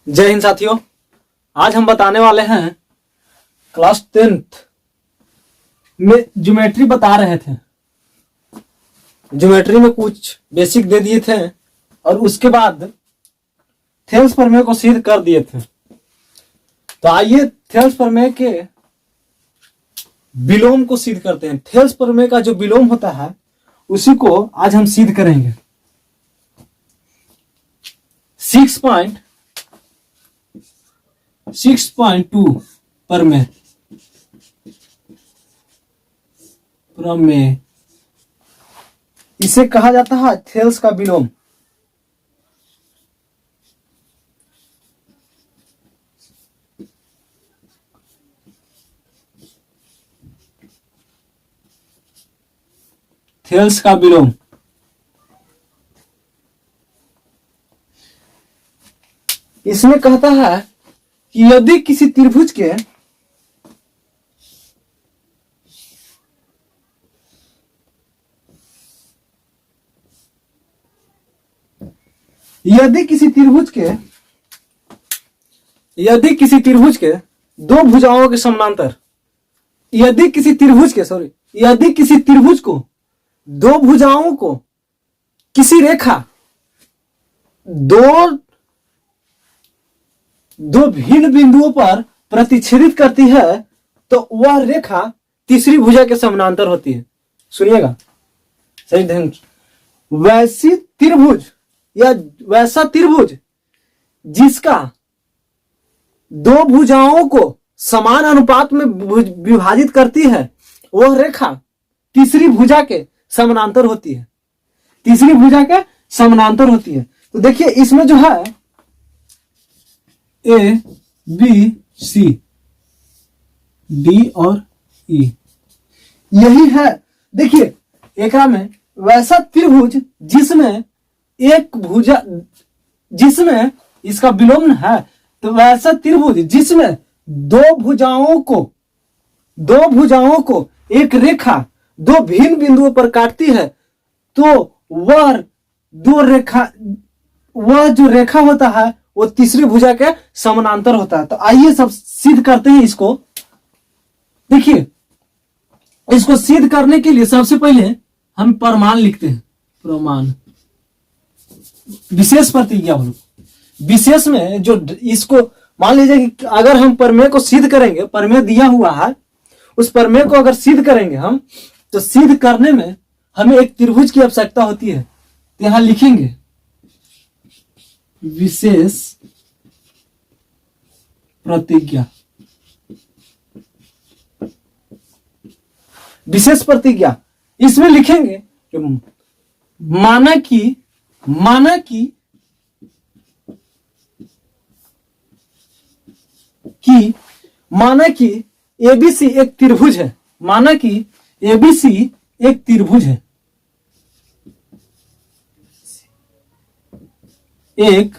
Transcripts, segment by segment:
जय हिंद साथियों। आज हम बताने वाले हैं क्लास 10th में ज्योमेट्री बता रहे थे। ज्योमेट्री में कुछ बेसिक दे दिए थे और उसके बाद थेल्स प्रमेय को सिद्ध कर दिए थे। तो आइए थेल्स प्रमेय के विलोम को सिद्ध करते हैं। थेल्स प्रमेय का जो विलोम होता है उसी को आज हम सिद्ध करेंगे। 6.2 प्रमेय इसे कहा जाता है थेल्स का विलोम। थेल्स का विलोम इसमें कहता है कि यदि किसी त्रिभुज के दो भुजाओं के समानांतर यदि किसी त्रिभुज को दो भुजाओं को किसी रेखा दो भिन्न बिंदुओं पर प्रतिच्छेदित करती है तो वह रेखा तीसरी भुजा के समानांतर होती है। सुनिएगा सही ढंग। वैसा त्रिभुज जिसका दो भुजाओं को समान अनुपात में विभाजित करती है वह रेखा तीसरी भुजा के समानांतर होती है। तो देखिए इसमें जो है ए बी सी डी और ई यही है। देखिए एक में वैसा त्रिभुज जिसमें इसका विलोम है। तो वैसा त्रिभुज जिसमें दो भुजाओं को एक रेखा दो भिन्न बिंदुओं पर काटती है तो वह जो रेखा होता है वो तीसरी भुजा के समानांतर होता है। तो आइए सब सिद्ध करते हैं इसको। देखिए इसको सिद्ध करने के लिए सबसे पहले हम प्रमाण लिखते हैं। प्रमाण विशेष प्रतिज्ञा बोलो। विशेष में जो इसको मान लीजिए कि अगर हम प्रमेय को सिद्ध करेंगे, प्रमेय दिया हुआ है, उस प्रमेय को अगर सिद्ध करेंगे हम तो सिद्ध करने में हमें एक त्रिभुज की आवश्यकता होती है। तो यहां लिखेंगे विशेष प्रतिज्ञा। विशेष प्रतिज्ञा इसमें लिखेंगे कि माना कि एबीसी एक त्रिभुज है। माना कि एबीसी एक त्रिभुज है। एक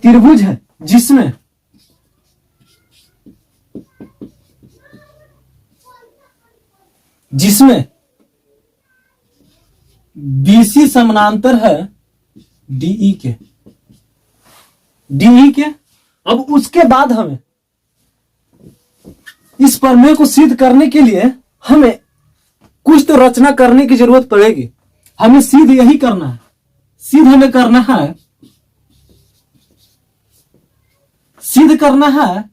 त्रिभुज है जिसमें बीसी समानांतर है डीई के। अब उसके बाद हमें इस प्रमेय को सिद्ध करने के लिए हमें कुछ तो रचना करने की जरूरत पड़ेगी। हमें सिद्ध यही करना है। सिद्ध करना है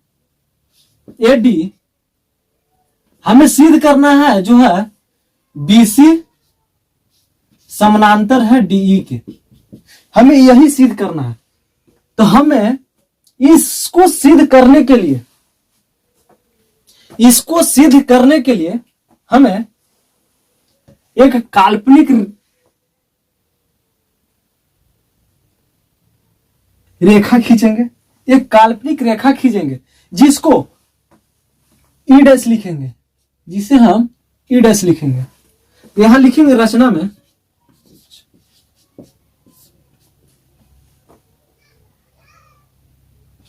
एडी। हमें सिद्ध करना है जो है बीसी समानांतर है डीई के। हमें यही सिद्ध करना है। तो हमें इसको सिद्ध करने के लिए हमें एक काल्पनिक रेखा खींचेंगे जिसको ई डैश लिखेंगे, जिसे हम ई डैश लिखेंगे। यहां लिखेंगे रचना में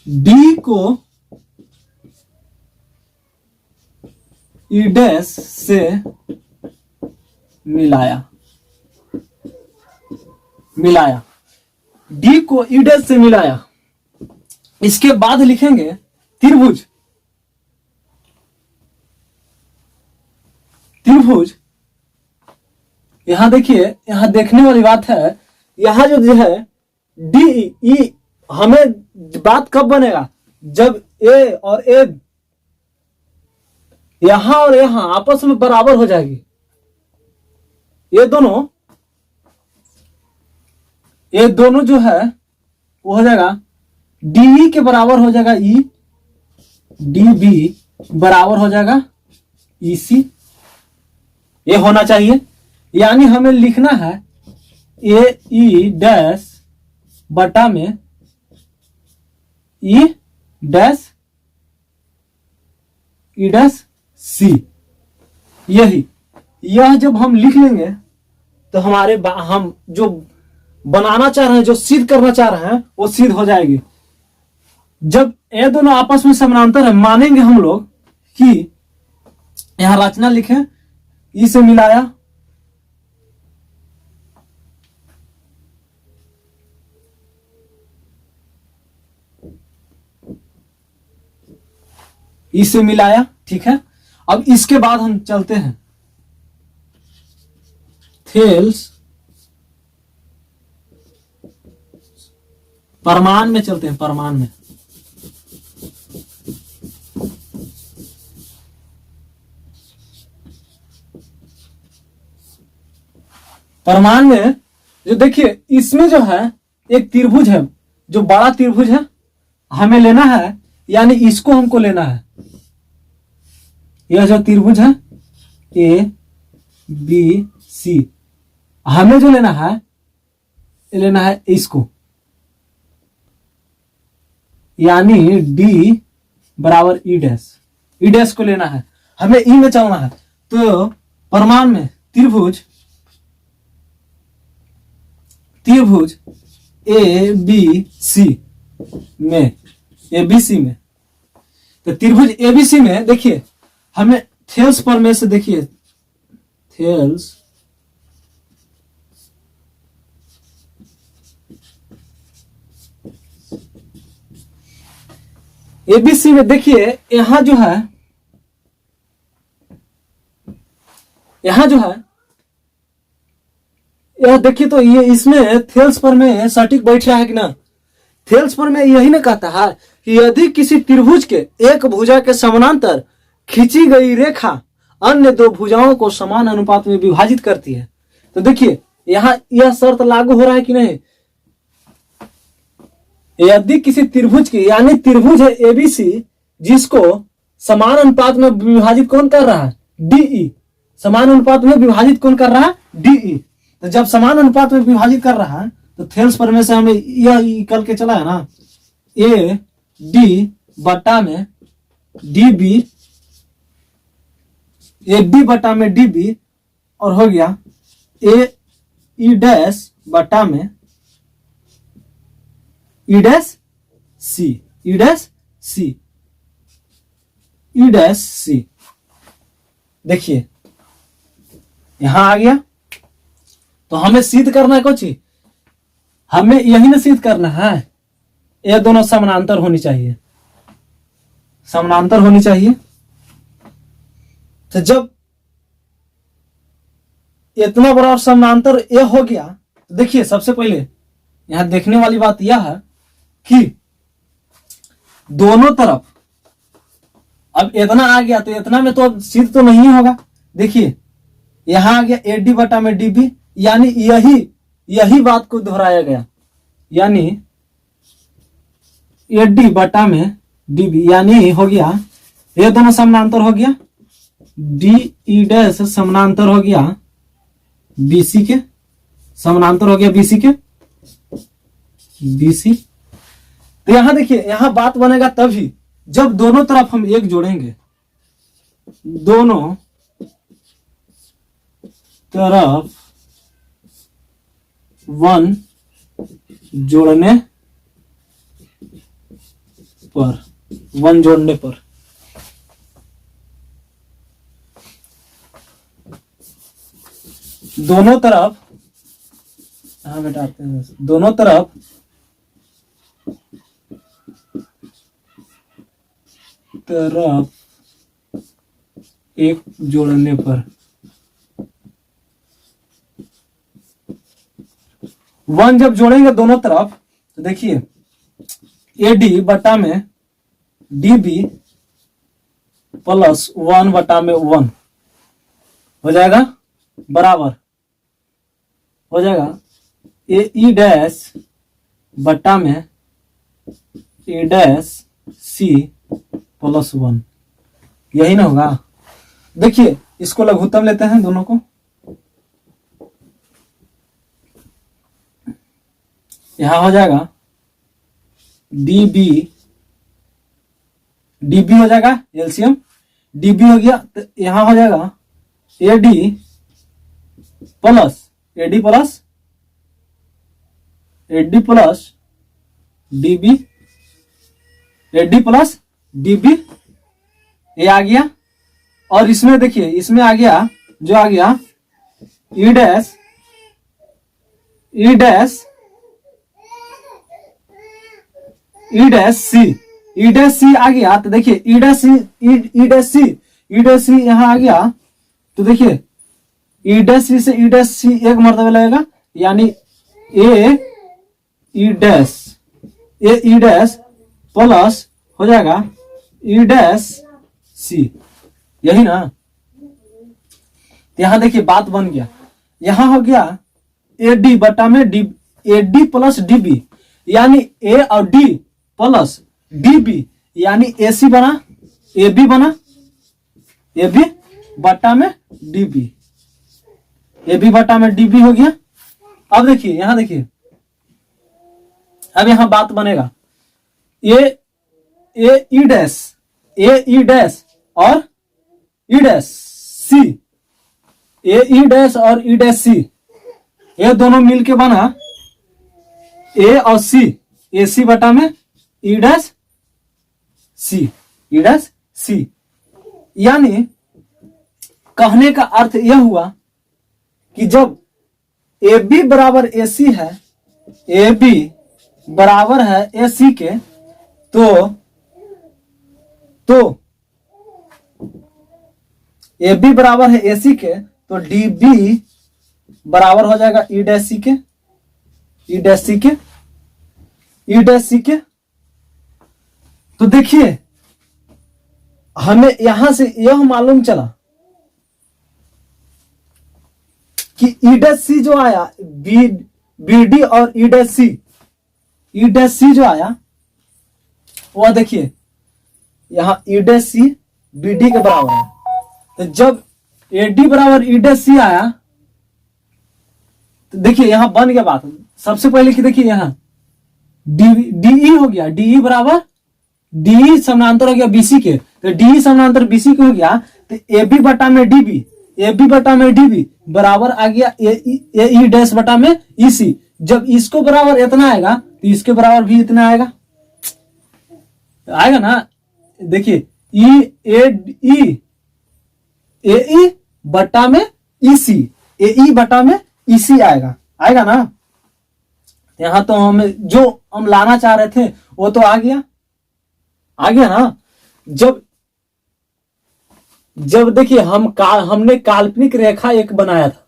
डी को ई डैश से मिलाया। मिलाया, डी को ई डैश से मिलाया। इसके बाद लिखेंगे त्रिभुज, त्रिभुज। यहां देखिए, यहां देखने वाली बात है, यहां जो है डी ई, हमें बात कब बनेगा जब ए और ए यहां और यहां आपस में बराबर हो जाएगी। ये दोनों जो है वो हो जाएगा डी के बराबर हो जाएगा ई, डी बी बराबर हो जाएगा ई सी। ये होना चाहिए, यानी हमें लिखना है ए ई डैश बटा में ई डैश सी। यह जब हम लिख लेंगे तो हम जो बनाना चाह रहे हैं, जो सिद्ध करना चाह रहे हैं, वो सिद्ध हो जाएगी। जब ये दोनों आपस में समानांतर है, मानेंगे हम लोग कि यहां रचना लिखें, ई से मिलाया, ई से मिलाया, ठीक है। अब इसके बाद हम चलते हैं थेल्स परमाण में, चलते हैं परमाण में। परमाण में जो देखिए, इसमें जो है एक त्रिभुज है, जो बड़ा त्रिभुज है हमें लेना है, यानी इसको हमको लेना है। यह जो त्रिभुज है ए बी सी, हमें जो लेना है इसको, यानी डी बराबर ई डैश को लेना है, हमें ई में चलना है। तो परमाण में त्रिभुज ए बी सी में, तो त्रिभुज एबीसी में देखिए, हमें थेल्स प्रमेय से, देखिए थेल्स एबीसी में देखिए, यहां जो है यह देखिए, तो ये इसमें थेल्स प्रमेय सटीक बैठ रहा है कि ना। थेल्स प्रमेय यही ना कहता है कि यदि किसी त्रिभुज के एक भुजा के समानांतर खींची गई रेखा अन्य दो भुजाओं को समान अनुपात में विभाजित करती है, तो देखिए यहां यह शर्त लागू हो रहा है कि नहीं। यदि किसी त्रिभुज की, यानी त्रिभुज है एबीसी, जिसको समान अनुपात में विभाजित कौन कर रहा है, डीई। समान अनुपात में विभाजित कौन कर रहा है, डीई। तो जब समान अनुपात में विभाजित कर रहा है, तो थेल्स प्रमेय से हमें यह निकल के चला है ना, ए डी बटा में डी बी, ए बी बटा में डी बी, और हो गया ए ई डैश बटा में ई डैश सी। देखिए यहां आ गया। तो हमें सिद्ध करना है कुछ, हमें यही ना सिद्ध करना है, ये दोनों समानांतर होनी चाहिए, समानांतर होनी चाहिए। तो जब इतना बड़ा समानांतर ये हो गया, तो देखिए सबसे पहले यहां देखने वाली बात यह है कि दोनों तरफ, अब इतना आ गया तो इतना में तो अब सिद्ध तो नहीं होगा। देखिए यहां आ गया ए डी बटा में डी बी, यानी यही बात को दोहराया गया, यानी ए डी बटा में डी बी, यानी हो गया ये दोनों समानांतर हो गया, डी ई डैश समानांतर हो गया बीसी के, समानांतर हो गया बीसी के, बीसी। तो यहां देखिए, यहां बात बनेगा तभी जब दोनों तरफ हम एक जोड़ेंगे, दोनों तरफ 1 जोड़ने पर, दोनों तरफ यहाँ घटाते हैं, दोनों तरफ एक जोड़ने पर 1 जब जोड़ेंगे दोनों तरफ तो देखिए AD बटा में DB प्लस 1 बटा में 1 हो जाएगा बराबर हो जाएगा AE डैश बटा में A डैश C प्लस 1, यही ना होगा। देखिए इसको लघुत्तम लेते हैं दोनों को, यहां हो जाएगा DB हो जाएगा एलसीएम, DB हो गया तो यहां हो जाएगा AD plus DB, AD plus DB, ये आ गया। और इसमें देखिए इसमें आ गया जो आ गया E डैश C आ गया। तो देखिए E डैश C यहां आ गया तो देखिए E डैश C से E डैश C एक मर्तबा लगेगा, यानी E डैश प्लस हो जाएगा E डैश C, यही ना। यहां देखिए बात बन गया, यहां हो गया AD बटा में AD प्लस DB, यानी A और D प्लस DB, यानी AC बना AB बना AB बटा में DB, AB बटा में DB हो गया। अब देखिए यहां देखिए, अब यहां बात बनेगा E डैश और E dash C, E dash और E डैश C, ये दोनों मिलके बना A और C, AC बटा में E डैश C, यानी कहने का अर्थ यह हुआ कि जब AB बराबर AC है, AB बराबर है AC के, तो AB बराबर है AC के, तो DB बराबर हो जाएगा E डैश C के। तो देखिए हमें यहां से यह मालूम चला कि E डैश C जो आया BD और E डैश C जो आया वह देखिए यहां E डैश C BD के बराबर है। तो जब AD बराबर E डैश C आया तो देखिए यहां बन गया बात। सबसे पहले कि देखिए यहां DE हो गया, DE बराबर DE समानांतर हो गया BC के, तो DE समानांतर BC के हो गया, तो AB बटा में DB बराबर आ गया AE डैश बटा में EC। जब इसको बराबर इतना आएगा तो इसके बराबर भी इतना आएगा ना। देखिए AE बटा में EC, AE बटा में EC आएगा ना। यहां तो हम लाना चाह रहे थे वो तो आ गया ना। जब देखिए हमने काल्पनिक रेखा एक बनाया था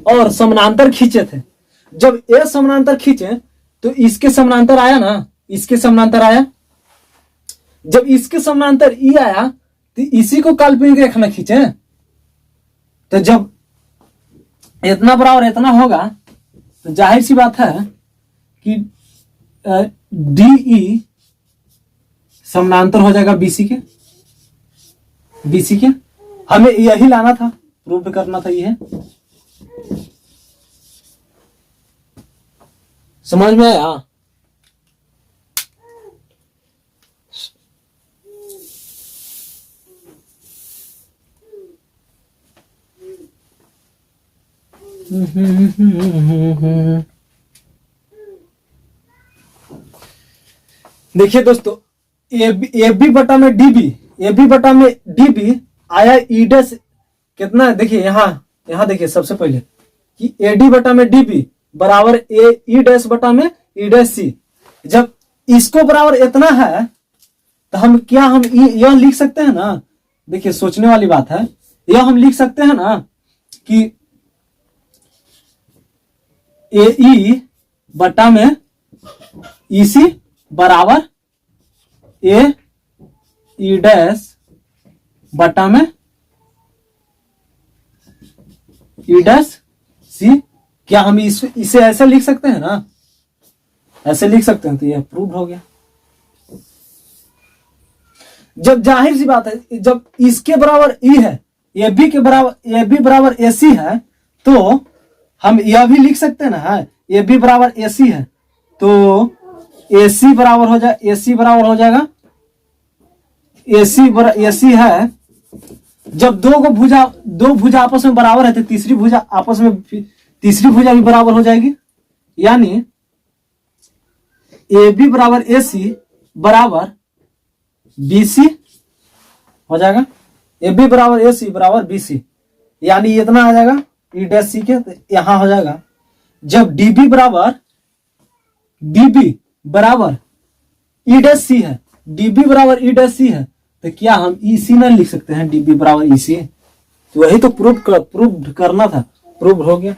और समानांतर खींचे थे। जब ये समानांतर खींचे तो इसके समानांतर आया ना, इसके समानांतर आया। जब इसके समानांतर ई आया तो इसी को काल्पनिक रेखा में खींचे। तो जब इतना बराबर इतना होगा तो जाहिर सी बात है कि DE समानांतर हो जाएगा BC के। हमें यही लाना था, प्रूव करना था। ये समझ में आया? देखिए दोस्तों, AB बटा में DB आया E डैश कितना है। देखिए यहां देखिए सबसे पहले कि AD बटा में DB बराबर ए ई डैश बटा में ई डैश सी। जब इसको बराबर इतना है तो हम क्या हम यह लिख सकते हैं ना, देखिए सोचने वाली बात है, यह हम लिख सकते हैं ना कि ए ई बटा में ई सी बराबर ए ई डैश बटा में ई डैश सी। क्या हम इसे ऐसे लिख सकते हैं ना, ऐसे लिख सकते हैं, तो यह प्रूव हो गया। जब जाहिर सी बात है, जब इसके बराबर ई है, ए बी के बराबर ए बी बराबर ए सी है, तो हम यह भी लिख सकते हैं ना, ए बी बराबर ए सी है तो ए सी बराबर हो जाए, ए सी बराबर हो जाएगा ए सी है। जब दो भुजा आपस में बराबर है तो तीसरी भुजा भी बराबर हो जाएगी, यानी ए बी बराबर ए सी बराबर बी सी हो जाएगा। ए बी बराबर ए सी बराबर बी सी, यानी इतना आ जाएगा ई डैश सी के, तो यहां हो जाएगा। जब डी बी बराबर ई डैश सी है, डी बी बराबर ई डैश सी है, तो क्या हम ई सी नहीं लिख सकते हैं, डी बी बराबर ई सी? तो वही तो प्रूव करना था, प्रूव हो गया।